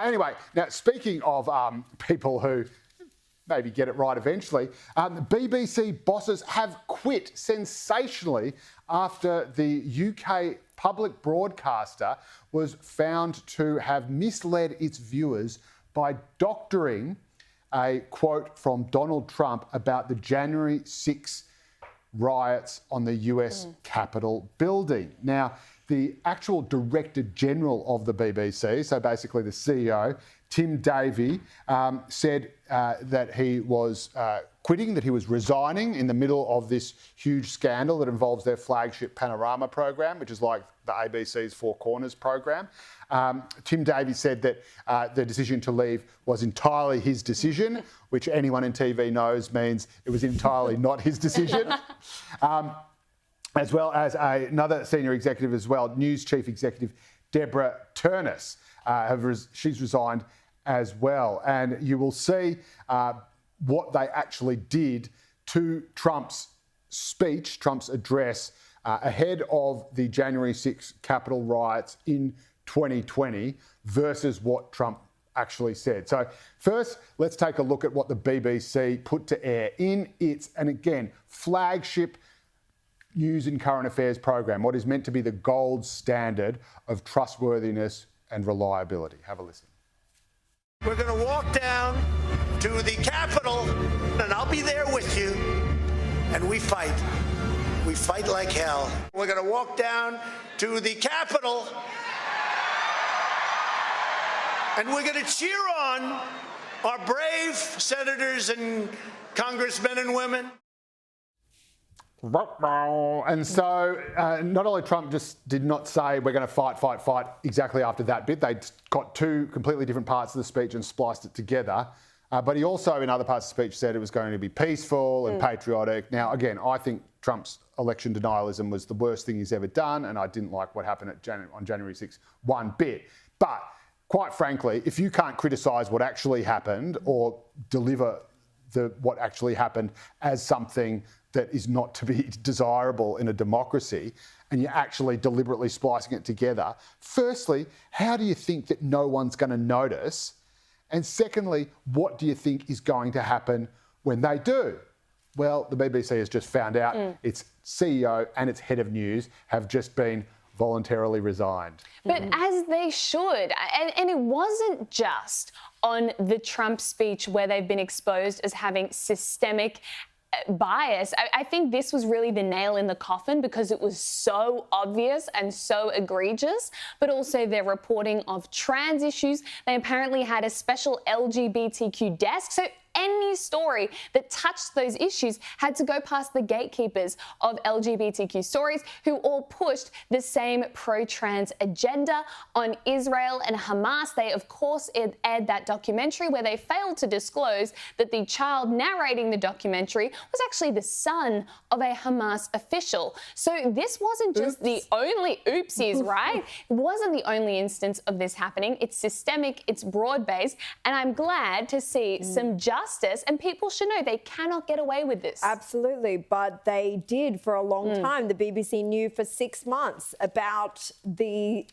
Anyway, now speaking of people who maybe get it right eventually, the BBC bosses have quit sensationally after the UK public broadcaster was found to have misled its viewers by doctoring a quote from Donald Trump about the January 6 riots on the US Capitol building. Now, the actual Director General of the BBC, so basically the CEO, Tim Davie, said that he was quitting, that he was resigning in the middle of this huge scandal that involves their flagship Panorama program, which is like the ABC's Four Corners program. Tim Davie said that the decision to leave was entirely his decision, which anyone in TV knows means it was entirely not his decision. As well as another senior executive as well, News Chief Executive Deborah Turnus. She's resigned as well. And you will see what they actually did to Trump's speech, Trump's address, ahead of the January 6 Capitol riots in 2020 versus what Trump actually said. So first, let's take a look at what the BBC put to air in its, and again, flagship news and current affairs program, what is meant to be the gold standard of trustworthiness and reliability. Have a listen. We're going to walk down to the Capitol, and I'll be there with you, and we fight. We fight like hell. We're going to walk down to the Capitol, and we're going to cheer on our brave senators and congressmen and women. And so not only Trump just did not say we're going to fight exactly after that bit, they got two completely different parts of the speech and spliced it together. But he also, in other parts of the speech, said it was going to be peaceful and patriotic. Now, again, I think Trump's election denialism was the worst thing he's ever done, and I didn't like what happened on January 6 one bit. But quite frankly, if you can't criticise what actually happened or deliver what actually happened as something that is not to be desirable in a democracy, and you're actually deliberately splicing it together, firstly, how do you think that no one's going to notice? And secondly, what do you think is going to happen when they do? Well, the BBC has just found out its CEO and its head of news have just been voluntarily resigned. But as they should. And it wasn't just on the Trump speech where they've been exposed as having systemic bias. I think this was really the nail in the coffin because it was so obvious and so egregious, but also their reporting of trans issues. They apparently had a special LGBTQ desk. So any story that touched those issues had to go past the gatekeepers of LGBTQ stories who all pushed the same pro-trans agenda on Israel and Hamas. They, of course, aired that documentary where they failed to disclose that the child narrating the documentary was actually the son of a Hamas official. So this wasn't just the only oopsies, right? It wasn't the only instance of this happening. It's systemic, it's broad-based, and I'm glad to see some justice, and people should know they cannot get away with this. Absolutely, but they did for a long time. The BBC knew for 6 months about the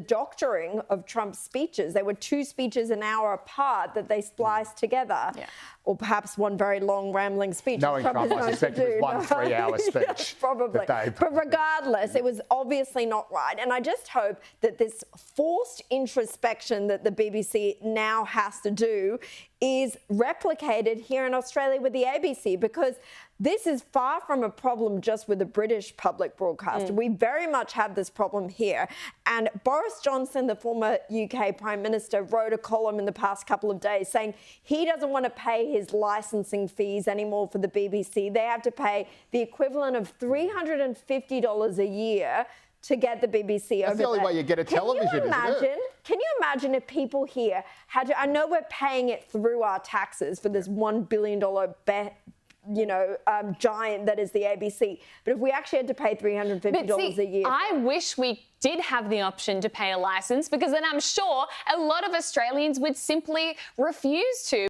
doctoring of Trump's speeches. There were 2 speeches an hour apart that they spliced together. Yeah. Or perhaps one very long, rambling speech. Knowing Trump, I suspect it was one 3-hour speech. Yes, probably. But regardless, it was obviously not right. And I just hope that this forced introspection that the BBC now has to do is replicated here in Australia with the ABC, because this is far from a problem just with the British public broadcaster. We very much have this problem here. And Boris Johnson, the former UK Prime Minister, wrote a column in the past couple of days saying he doesn't want to pay his licensing fees anymore for the BBC. They have to pay the equivalent of $350 a year to get the BBC over there. That's the only way you get a television, isn't it? Can you imagine if people here had to, I know we're paying it through our taxes for this $1 billion giant that is the ABC. But if we actually had to pay $350 a year. I wish we did have the option to pay a license, because then I'm sure a lot of Australians would simply refuse to.